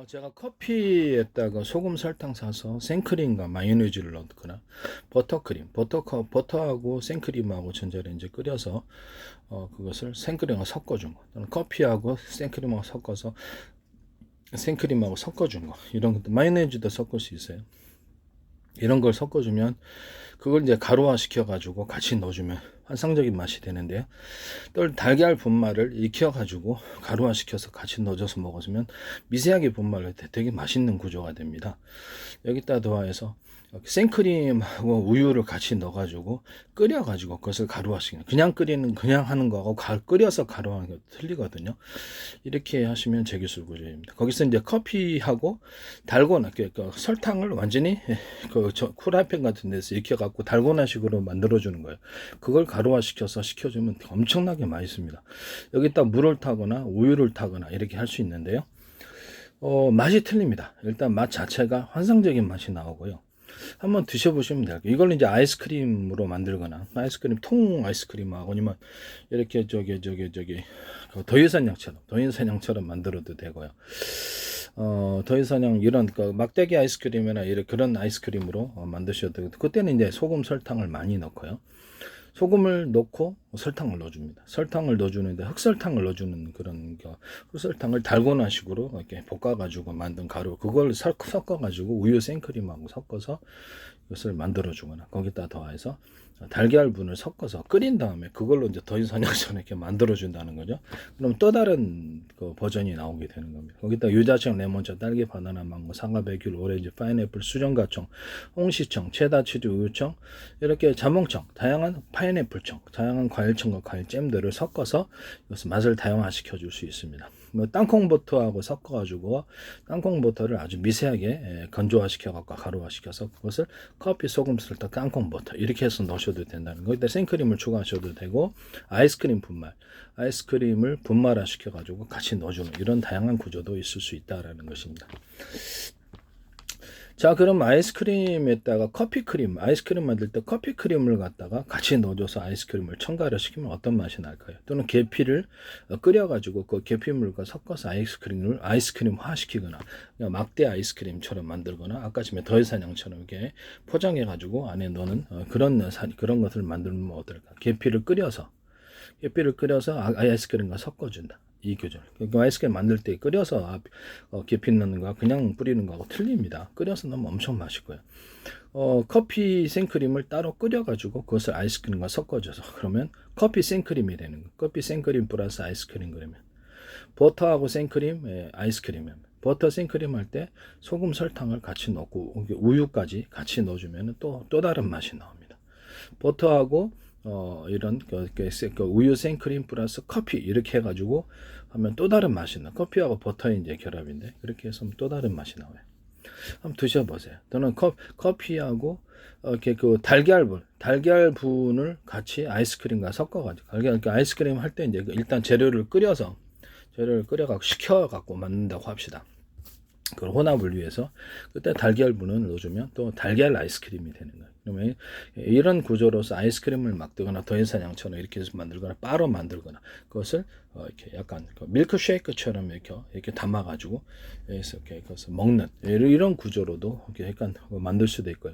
제가 커피에다가 소금 설탕 사서 생크림과 마요네즈를 넣거나 버터크림, 버터하고 생크림하고 전자레인지 끓여서 그것을 생크림하고 섞어준 거, 또는 커피하고 생크림하고 섞어서 생크림하고 섞어준 거, 이런 것도 마요네즈도 섞을 수 있어요. 이런 걸 섞어주면 그걸 이제 가루화 시켜가지고 같이 넣어주면 환상적인 맛이 되는데요. 또 달걀 분말을 익혀가지고 가루화 시켜서 같이 넣어줘서 먹었으면 미세하게 분말을 되게 맛있는 구조가 됩니다. 여기다 더해서 생크림하고 우유를 같이 넣어가지고 끓여가지고 그것을 가루화시키는, 그냥 하는 거하고 끓여서 가루하는 게 틀리거든요. 이렇게 하시면 제기술 구조입니다. 거기서 이제 커피하고 달고나, 설탕을 완전히 쿨라이팬 같은 데서 익혀갖고 달고나식으로 만들어주는 거예요. 그걸 가루화시켜서 식혀주면 엄청나게 맛있습니다. 여기다 물을 타거나 우유를 타거나 이렇게 할 수 있는데요. 맛이 틀립니다. 일단 맛 자체가 환상적인 맛이 나오고요. 한번 드셔보시면 돼요. 이걸 이제 아이스크림으로 만들거나, 통 아이스크림하고, 아니면 이렇게 더위사냥처럼 만들어도 되고요. 더위사냥 이런 막대기 아이스크림이나 이런 그런 아이스크림으로 만드셔도 되고, 그때는 이제 소금 설탕을 많이 넣고요. 소금을 넣고 설탕을 넣어줍니다. 설탕을 넣어주는데 흑설탕을 넣어주는 그런 흑설탕을 달고나식으로 이렇게 볶아가지고 만든 가루, 그걸 섞어가지고 우유 생크림하고 섞어서 이것을 만들어주거나, 거기다 더해서 달걀분을 섞어서 끓인 다음에 그걸로 이제 더위사냥처럼 이렇게 만들어준다는 거죠. 그럼 또 다른 버전이 나오게 되는 겁니다. 거기다 유자청, 레몬청, 딸기, 바나나, 망고, 사과, 백귤, 오렌지, 파인애플, 수정과청, 홍시청, 체다, 치즈, 우유청, 이렇게 자몽청, 다양한 파인애플청, 다양한 과일청과 과일잼들을 섞어서 이것을 맛을 다양화시켜 줄 수 있습니다. 땅콩버터하고 섞어가지고 땅콩버터를 아주 미세하게 건조화시켜갖고 가루화시켜서 그것을 커피, 소금, 설탕, 땅콩버터 이렇게 해서 넣으셔도 된다는 거. 일단 생크림을 추가하셔도 되고, 아이스크림을 분말화시켜가지고 같이 넣어주는 이런 다양한 구조도 있을 수 있다라는 것입니다. 자, 그럼 아이스크림에다가 아이스크림 만들 때 커피크림을 갖다가 같이 넣어줘서 아이스크림을 첨가를 시키면 어떤 맛이 날까요? 또는 계피를 끓여가지고 그 계피물과 섞어서 아이스크림화 시키거나, 막대 아이스크림처럼 만들거나, 아까 전에 더위사냥처럼 이렇게 포장해가지고 안에 넣는 그런 것을 만들면 어떨까? 계피를 끓여서 아이스크림과 섞어준다. 이 교절. 아이스크림 만들 때 끓여서 계피 넣는 거 그냥 뿌리는 거하고 틀립니다. 끓여서 넣으면 엄청 맛있고요. 커피 생크림을 따로 끓여가지고 그것을 아이스크림과 섞어줘서 그러면 커피 생크림이 되는 거예요. 커피 생크림 플러스 아이스크림 그러면 버터하고 생크림, 아이스크림이면 버터 생크림 할 때 소금 설탕을 같이 넣고 우유까지 같이 넣어주면 또 다른 맛이 나옵니다. 버터하고 이런 우유 생크림 플러스 커피 이렇게 해가지고 하면 또 다른 맛이 나. 커피하고 버터의 이제 결합인데 그렇게 해서 또 다른 맛이 나와요. 한번 드셔보세요. 또는 커피하고 이렇게 달걀분을 같이 아이스크림과 섞어가지고 아이스크림 할 때 이제 일단 재료를 끓여갖고 식혀갖고 만든다고 합시다. 그 혼합을 위해서 그때 달걀분을 넣어주면 또 달걀 아이스크림이 되는 거예요. 그러면 이런 구조로서 아이스크림을 만들거나 더위사냥처럼 이렇게 해서 만들거나 바로 만들거나 그것을 이렇게 약간 밀크쉐이크처럼 이렇게 담아가지고 이렇게 그것을 먹는 이런 구조로도 이렇게 약간 만들 수도 있고요.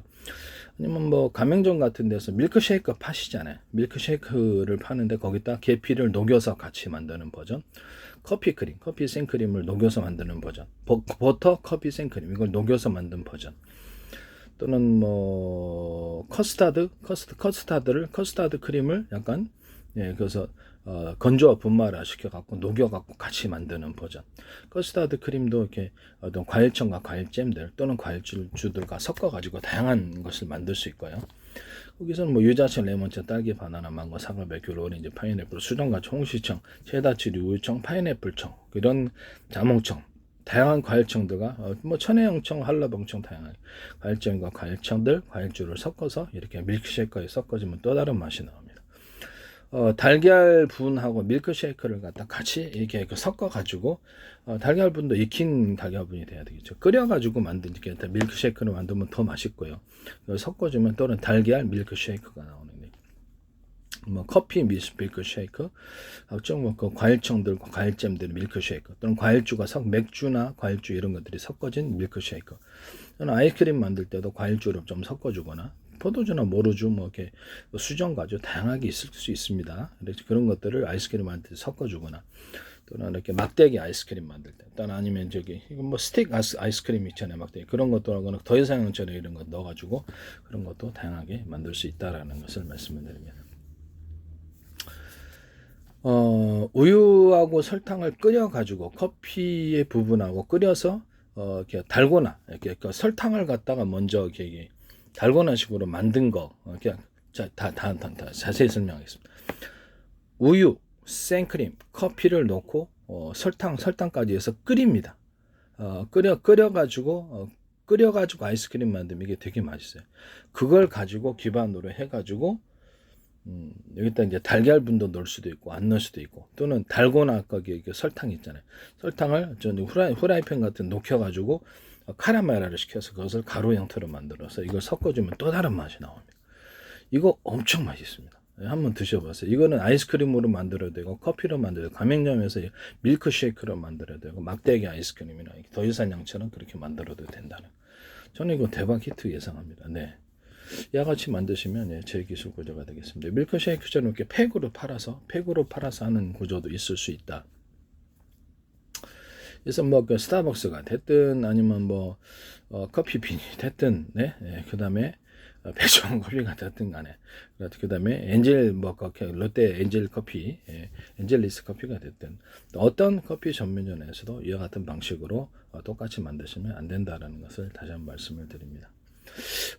아니면 뭐 가맹점 같은 데서 밀크쉐이크 파시잖아요. 밀크쉐이크를 파는데 거기다 계피를 녹여서 같이 만드는 버전. 커피 생크림을 녹여서 만드는 버전, 버터 커피 생크림 이걸 녹여서 만든 버전, 또는 뭐 커스타드 크림을 약간 그래서 건조와 분말화 시켜갖고 녹여갖고 같이 만드는 버전. 커스타드 크림도 이렇게 어떤 과일청과 과일잼들 또는 과일주들과 섞어가지고 다양한 것을 만들 수 있고요. 거기서는 뭐 유자청, 레몬청, 딸기, 바나나, 망고, 사과, 백귤, 오렌지, 파인애플, 수정과청, 홍시청, 체다치리, 우유청, 파인애플청, 이런 자몽청, 다양한 과일청들과 뭐 천혜영청, 한라봉청, 다양한 과일청과 과일청들, 과일주를 섞어서 이렇게 밀크쉐이크에 섞어주면 또 다른 맛이 나옵니다. 달걀분하고 밀크쉐이크를 갖다 같이 이렇게 섞어가지고 달걀분도 익힌 달걀분이 돼야 되겠죠. 끓여가지고 만든 이렇게 밀크쉐이크를 만들면 더 맛있고요. 섞어주면 또는 달걀 밀크쉐이크가 나오는 거예요. 뭐 커피 밀크쉐이크, 각종 뭐그 과일청들, 과일잼들 밀크쉐이크, 또는 과일주가 맥주나 과일주 이런 것들이 섞어진 밀크쉐이크. 또는 아이스크림 만들 때도 과일주를 좀 섞어주거나 포도주나 모루주 뭐 이렇게 수정과주 다양하게 있을 수 있습니다. 그래서 그런 것들을 아이스크림 만들 때 섞어주거나 또는 이렇게 막대기 아이스크림 만들 때, 또는 아니면 저기 이건 뭐 스틱 아이스크림 있잖아요, 막대기 그런 것도 하거나 더 이상 형처럼 이런 거 넣어가지고 그런 것도 다양하게 만들 수 있다라는 것을 말씀을 드립니다. 우유하고 설탕을 끓여가지고 커피의 부분하고 끓여서 이렇게 달고나 이렇게 그 설탕을 갖다가 먼저 이렇게 달고나 식으로 만든 거 이렇게 다 자세히 설명하겠습니다. 우유, 생크림, 커피를 넣고 설탕까지 해서 끓입니다. 끓여가지고 아이스크림 만들면 이게 되게 맛있어요. 그걸 가지고 기반으로 해가지고 여기다 이제 달걀분도 넣을 수도 있고 안 넣을 수도 있고, 또는 달고나 거기에 설탕 있잖아요. 설탕을 후라이팬 같은 데 녹여가지고 카라멜화를 시켜서 그것을 가루 형태로 만들어서 이걸 섞어주면 또 다른 맛이 나옵니다. 이거 엄청 맛있습니다. 한번 드셔보세요. 이거는 아이스크림으로 만들어도 되고 커피로 만들어도 되고 가맹점에서 밀크쉐이크로 만들어도 되고 막대기 아이스크림이나 더유산양처럼 그렇게 만들어도 된다는. 저는 이거 대박 히트 예상합니다. 네. 이와 같이 만드시면 제 기술 구조가 되겠습니다. 밀크쉐이크처럼 이렇게 팩으로 팔아서 하는 구조도 있을 수 있다. 그래서 뭐 그 스타벅스가 됐든 아니면 뭐 커피빈이 됐든, 네, 그 다음에 백종원 커피가 됐든 간에, 그 다음에 엔젤 뭐 롯데 엔젤 커피, 엔젤리스 커피가 됐든 어떤 커피 전문점에서도 이와 같은 방식으로 똑같이 만드시면 안 된다라는 것을 다시 한번 말씀을 드립니다.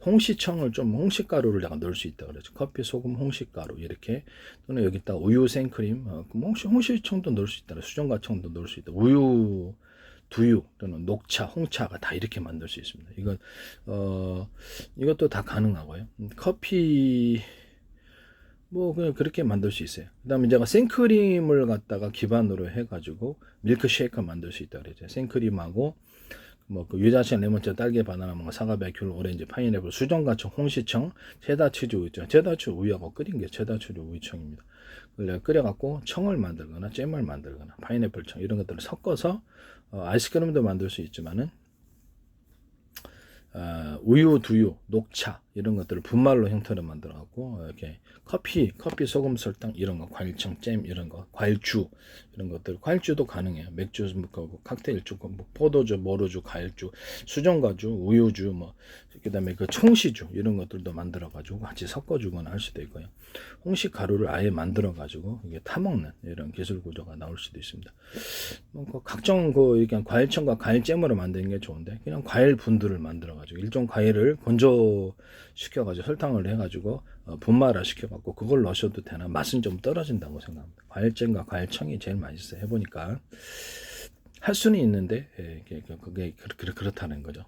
홍시청을 좀 홍시가루를 약간 넣을 수 있다 그러죠. 커피, 소금, 홍시가루 이렇게, 또는 여기다 우유, 생크림, 홍시청도 넣을 수 있다. 수정과청도 넣을 수 있다. 우유, 두유 또는 녹차, 홍차가 다 이렇게 만들 수 있습니다. 이것도 다 가능하고요. 커피 뭐 그냥 그렇게 만들 수 있어요. 그다음에 제가 생크림을 갖다가 기반으로 해가지고 밀크쉐이크 만들 수 있다 그랬죠. 생크림하고 뭐 그 유자청, 레몬차, 딸기, 바나나, 뭐 사과배, 귤, 오렌지, 파인애플, 수정과청, 홍시청, 체다치즈 우유청, 체다치즈 우유하고 끓인 게 체다치즈 우유청입니다. 끓여갖고 청을 만들거나 잼을 만들거나 파인애플청 이런 것들을 섞어서 아이스크림도 만들 수 있지만은 우유, 두유, 녹차 이런 것들을 분말로 형태로 만들어 갖고 이렇게 커피, 소금, 설탕 이런 거, 과일청, 잼 이런 거, 과일주 이런 것들, 과일주도 가능해요. 맥주, 칵테일주, 뭐 포도주, 모루주, 과일주, 수정과주, 우유주, 뭐 그다음에 그 총시주 이런 것들도 만들어 가지고 같이 섞어주거나 할 수도 있고요. 홍시 가루를 아예 만들어 가지고 이게 타먹는 이런 기술 구조가 나올 수도 있습니다. 뭐 각종 이렇게 과일청과 과일잼으로 만드는 게 좋은데, 그냥 과일 분들을 만들어 가지고 일종 과일을 건조시켜 가지고 설탕을 해 가지고 분말화 시켜 갖고 그걸 넣으셔도 되나, 맛은 좀 떨어진다고 생각합니다. 과일잼과 과일청이 제일 맛있어요. 해보니까 할 수는 있는데 그게 그렇다는 거죠.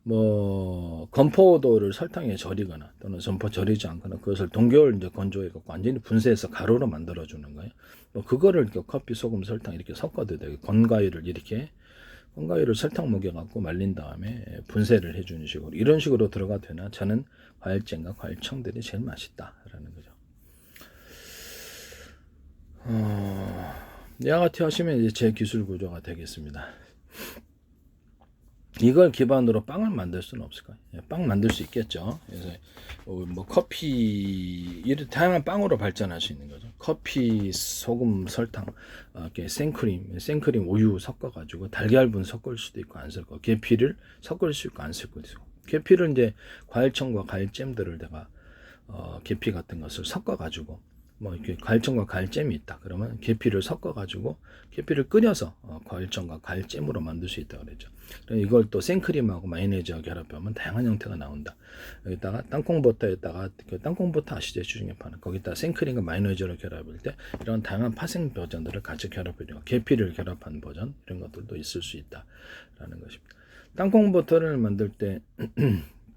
뭐 건포도를 설탕에 절이거나 또는 전포 절이지 않거나 그것을 동결 이제 건조해 갖고 완전히 분쇄해서 가루로 만들어 주는 거예요. 뭐 그거를 커피, 소금, 설탕 이렇게 섞어도 되고, 건과일을 설탕 먹여 갖고 말린 다음에 분쇄를 해 주는 식으로, 이런 식으로 들어가 되나 저는 과일잼과 과일청들이 제일 맛있다라는 거죠. 이와 같이 하시면 이제 제 기술 구조가 되겠습니다. 이걸 기반으로 빵을 만들 수는 없을까요? 빵 만들 수 있겠죠. 그래서 뭐 커피 이런 다양한 빵으로 발전할 수 있는 거죠. 커피, 소금, 설탕, 이렇게 생크림, 우유 섞어가지고 달걀분 섞을 수도 있고 안 섞고, 계피를 섞을 수 있고 안 섞을 수 있고, 계피를 이제 과일청과 과일잼들을 내가 계피 같은 것을 섞어가지고 뭐 이렇게 과일청과 과일잼이 있다 그러면 계피를 섞어가지고 계피를 끓여서 과일청과 과일잼으로 만들 수 있다 그랬죠. 이걸 또 생크림하고 마요네즈하고 결합하면 다양한 형태가 나온다. 여기다가 땅콩버터에다가 땅콩버터 아시죠? 주중에 파는 거기다 생크림과 마요네즈를 결합할 때 이런 다양한 파생 버전들을 같이 결합해서 계피를 결합한 버전 이런 것들도 있을 수 있다라는 것입니다. 땅콩버터를 만들 때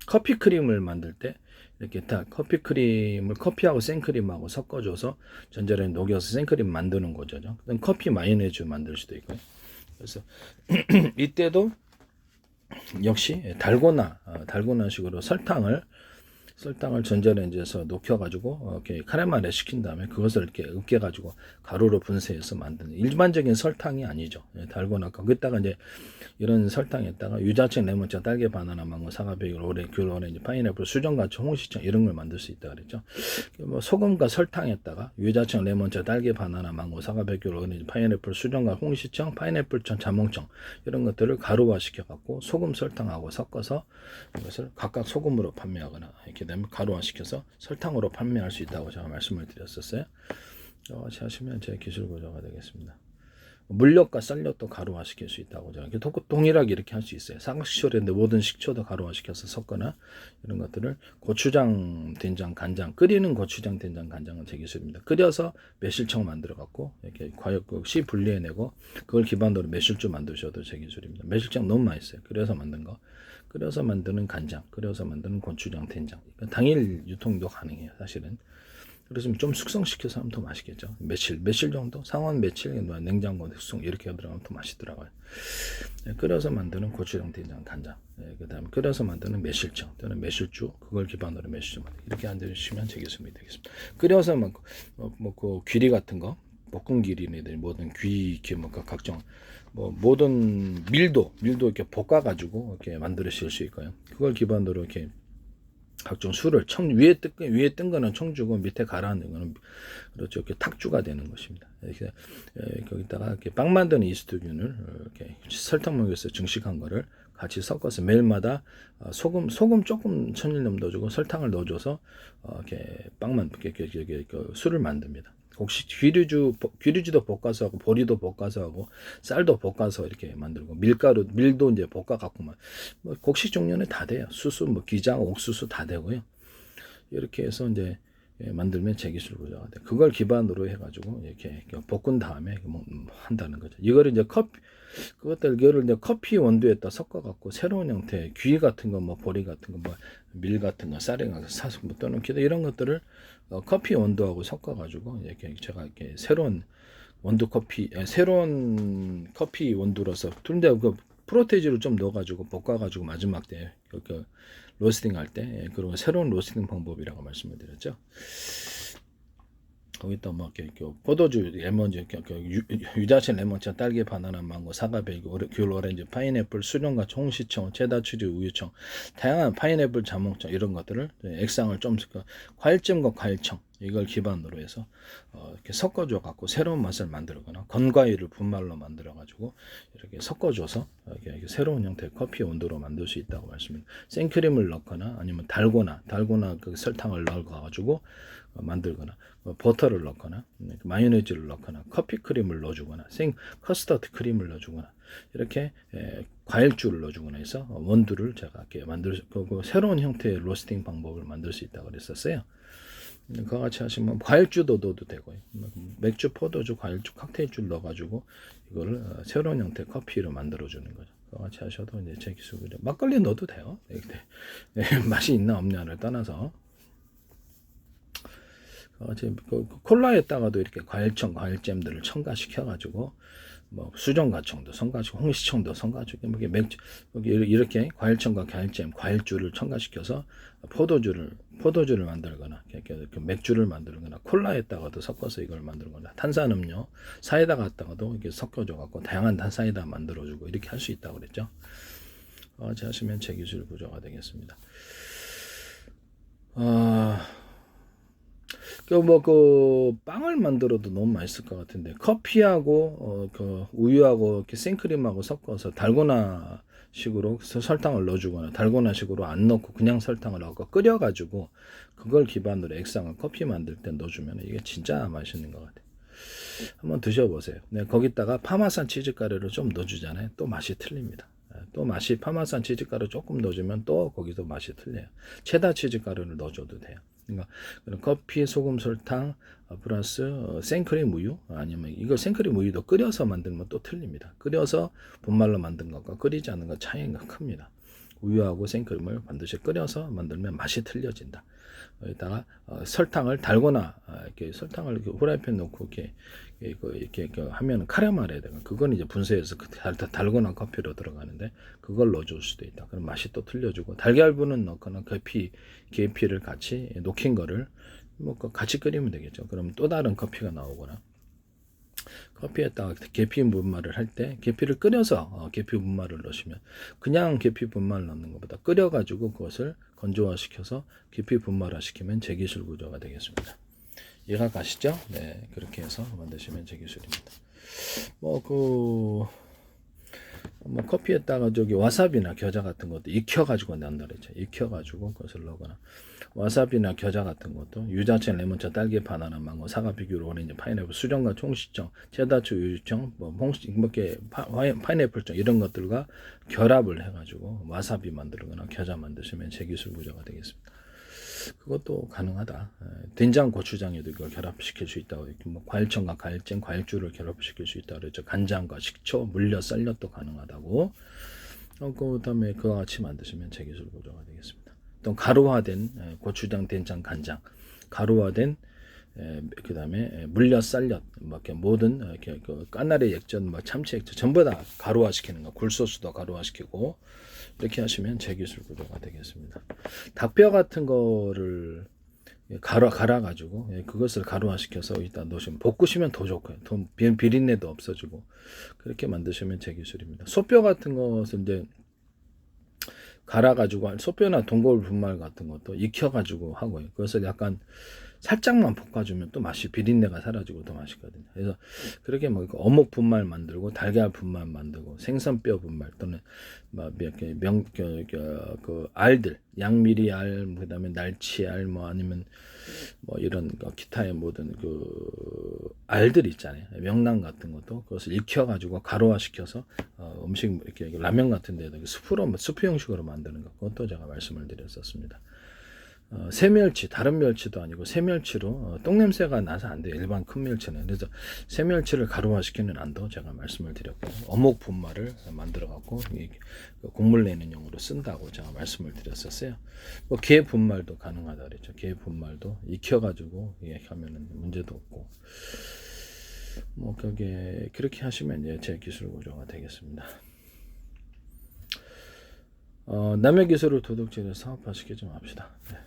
커피 크림을 만들 때 이렇게 다 커피 크림을 커피하고 생크림하고 섞어줘서 전자레인지에 녹여서 생크림 만드는 거죠. 그다음 커피 마요네즈 만들 수도 있고요. 그래서 이때도 역시 달고나식으로 설탕을 설탕을 전자레인지에서 녹여가지고 이렇게 카라멜을 시킨 다음에 그것을 이렇게 으깨가지고 가루로 분쇄해서 만드는 일반적인 설탕이 아니죠. 달고나 거기다가 이제 이런 설탕에다가 유자청, 레몬청, 딸기, 바나나, 망고, 사과, 베이글, 오레, 귤, 오렌지, 파인애플, 수정과초, 홍시청 이런 걸 만들 수 있다 그랬죠. 뭐 소금과 설탕에다가 유자청, 레몬청, 딸기, 바나나, 망고, 사과, 베이글, 오렌지, 파인애플, 수정과 홍시청, 파인애플청, 자몽청 이런 것들을 가루화 시켜갖고 소금, 설탕하고 섞어서 이것을 각각 소금으로 판매하거나 이렇게 되면 가루화 시켜서 설탕으로 판매할 수 있다고 제가 말씀을 드렸었어요. 같이 하시면 제 기술 구조가 되겠습니다. 물엿과 쌀엿도 가루화 시킬 수 있다고 제가 동일하게 이렇게 할 수 있어요. 삼각식초인데 모든 식초도 가루화 시켜서 섞거나 이런 것들을 고추장, 된장, 간장 끓이는 고추장, 된장, 간장은 제 기술입니다. 끓여서 매실청 만들어 갖고 이렇게 씨 분리해내고 그걸 기반으로 매실주 만드셔도 제 기술입니다. 매실청 너무 맛있어요. 끓여서 만든 거. 끓여서 만드는 간장, 끓여서 만드는 고추장, 된장. 그러니까 당일 유통도 가능해요. 사실은. 그래서 좀 숙성시켜서 하면 더 맛있겠죠. 며칠 정도? 상온 며칠, 냉장고 숙성 이렇게 들어가면 더 맛있더라고요. 끓여서 만드는 고추장, 된장, 간장. 그 다음에 끓여서 만드는 매실청 또는 매실주, 그걸 기반으로 매실주 이렇게 앉으시면 제 기술이 되겠습니다. 끓여서 그 귀리 같은 거, 볶은 귀리들 모든 각종 모든 밀도 이렇게 볶아가지고 이렇게 만들으실 수 있고요. 그걸 기반으로 이렇게 각종 술을 위에 뜬 거는 청주고 밑에 가라앉은 거는 그렇죠. 이렇게 탁주가 되는 것입니다. 이렇게 거기다가 이렇게 빵 만드는 이스트균을 이렇게 설탕 먹여서 증식한 거를 같이 섞어서 매일마다 소금 조금 천일염 넣어주고 설탕을 넣어줘서 이렇게 이렇게 술을 만듭니다. 혹시 귀리주도 볶아서 하고 보리도 볶아서 하고 쌀도 볶아서 이렇게 만들고 밀도 이제 볶아 갖고만 곡식 종류는 다 돼요. 수수, 기장, 옥수수 다 되고요. 이렇게 해서 이제 만들면 제기술 구조가 돼. 그걸 기반으로 해가지고 이렇게 볶은 다음에 한다는 거죠. 이거를 이제 이거를 이제 커피 원두에다 섞어갖고 새로운 형태 귀 같은 거, 보리 같은 거, 밀 같은 거, 쌀이나 사슴 또는 기타 이런 것들을 커피 원두하고 섞어가지고 이렇게 제가 이렇게 새로운 커피 원두로서 근데 그 프로테이즈를 좀 넣어가지고 볶아가지고 마지막 때 로스팅 할 때 그리고 새로운 로스팅 방법이라고 말씀을 드렸죠. 거기다 포도주, 레몬즙, 유자청, 레몬청, 딸기, 바나나, 망고, 사과, 베이글, 귤, 오렌지, 파인애플, 수정과 홍시청, 체다, 치즈, 우유청, 다양한 파인애플, 자몽청 이런 것들을 액상을 좀 과일잼과 과일청 이걸 기반으로 해서 이렇게 섞어줘 갖고 새로운 맛을 만들거나 건과일을 분말로 만들어 가지고 이렇게 섞어줘서 이렇게 새로운 형태의 커피 온도로 만들 수 있다고 말씀드립니다. 생크림을 넣거나 아니면 달고나 그 설탕을 넣어 가지고 만들거나 버터를 넣거나 마요네즈를 넣거나 커피 크림을 넣어주거나 커스터드 크림을 넣어주거나 이렇게 과일주를 넣어주거나 해서 원두를 제가 이렇게 새로운 형태의 로스팅 방법을 만들 수 있다고 그랬었어요. 그와 같이 하시면 과일주도 넣어도 되고요. 맥주, 포도주, 과일주, 칵테일주를 넣어가지고 이거를 새로운 형태의 커피로 만들어주는 거죠. 그와 같이 하셔도 이제 제 기술이죠. 막걸리 넣어도 돼요. 맛이 있나 없냐를 떠나서. 콜라에다가도 이렇게 과일잼들을 첨가시켜가지고 수정과청도 첨가시고 홍시청도 첨가시고 이렇게 과일청과 과일잼, 과일주를 첨가시켜서 포도주를 만들거나 맥주를 만들거나 콜라에다가도 섞어서 이걸 만들거나 탄산음료 사이다 갖다가도 이렇게 섞어줘 갖고 다양한 사이다 만들어주고 이렇게 할 수 있다고 그랬죠. 하시면 제 기술 구조가 되겠습니다. 빵을 만들어도 너무 맛있을 것 같은데 커피하고 우유하고 이렇게 생크림하고 섞어서 달고나 식으로 설탕을 넣어주거나 달고나 식으로 안 넣고 그냥 설탕을 넣고 끓여가지고 그걸 기반으로 액상을 커피 만들 때 넣어주면 이게 진짜 맛있는 것 같아요. 한번 드셔보세요. 거기다가 파마산 치즈가루를 좀 넣어주잖아요. 또 맛이 틀립니다. 또 맛이 파마산 치즈가루 조금 넣어주면 또 거기서 맛이 틀려요. 체다 치즈가루를 넣어줘도 돼요. 그러니까 커피, 소금, 설탕 플러스 생크림 우유 아니면 이거 생크림 우유도 끓여서 만든 건 또 틀립니다. 끓여서 분말로 만든 것과 끓이지 않은 것 차이가 큽니다. 우유하고 생크림을 반드시 끓여서 만들면 맛이 틀려진다. 여기다가 설탕을 달거나 이렇게 설탕을 이렇게 후라이팬 넣고 이렇게 하면 카라멜이 돼요. 그건 이제 분쇄해서 달거나 커피로 들어가는데 그걸 넣어줄 수도 있다. 그럼 맛이 또 틀려지고 달걀분은 넣거나 계피를 같이 녹인 거를 뭐 같이 끓이면 되겠죠. 그럼 또 다른 커피가 나오거나 커피에다가 계피 분말을 할 때 계피를 끓여서 계피 분말을 넣으시면 그냥 계피 분말 넣는 것보다 끓여가지고 그것을 건조화시켜서 계피 분말화시키면 제기술 구조가 되겠습니다. 이해가 가시죠? 네, 그렇게 해서 만드시면 제기술입니다. 뭐 커피에다가 와사비나 겨자 같은 것도 익혀가지고 넣는다 그랬죠. 익혀가지고 그것을 넣거나 와사비나 겨자 같은 것도 유자차, 레몬차, 딸기, 바나나, 망고, 사과, 비귤, 오렌지, 파인애플, 수정과 총시청, 체다초, 유유청, 파인애플청 이런 것들과 결합을 해가지고 와사비 만들거나 겨자 만드시면 제기술 구조가 되겠습니다. 그것도 가능하다. 된장, 고추장에도 이걸 결합시킬 수 있다고 뭐 과일청과 과일잼, 과일주를 결합시킬 수 있다고 그랬죠. 간장과 식초, 물엿, 쌀엿도 가능하다고. 그다음에 그와 같이 만드시면 제기술 구조가 되겠습니다. 또 가루화된 고추장, 된장, 간장, 가루화된 그다음에 물엿, 쌀엿, 뭐 이렇게 모든 이렇게 까나리 액젓, 뭐 참치 액젓 전부 다 가루화시키는 거, 굴소스도 가루화시키고 이렇게 하시면 제기술 구조가 되겠습니다. 닭뼈 같은 거를 갈아가지고 그것을 가루화시켜서 일단 넣으시면 볶으시면 더 좋고요. 더 비린내도 없어지고 그렇게 만드시면 제기술입니다. 소뼈 같은 것을 이제 갈아가지고 소뼈나 동거울 분말 같은 것도 익혀가지고 하고요. 그것을 약간 살짝만 볶아주면 또 맛이 비린내가 사라지고 더 맛있거든요. 그래서 그렇게 뭐 어묵 분말 만들고 달걀 분말 만들고 생선뼈 분말 또는 뭐 이렇게 그 알들 양미리 알 그다음에 날치 알 뭐 아니면 뭐 이런 기타의 모든 그 알들 있잖아요. 명란 같은 것도 그것을 익혀가지고 가루화시켜서 음식 이렇게 라면 같은 데도 수프 형식으로 만드는 것 그것도 제가 말씀을 드렸었습니다. 새멸치, 다른 멸치도 아니고 새멸치로 똥냄새가 나서 안 돼요. 일반 큰 멸치는. 그래서 새멸치를 가루화시키는 안도 제가 말씀을 드렸고 어묵 분말을 만들어 갖고 국물 내는 용으로 쓴다고 제가 말씀을 드렸었어요. 뭐 게 분말도 가능하다 그랬죠. 게 분말도 익혀가지고 하면은 문제도 없고 뭐 그게 그렇게 하시면 이제 제 기술 구조가 되겠습니다. 남의 기술을 도둑질해서 사업화시키지 맙시다. 네.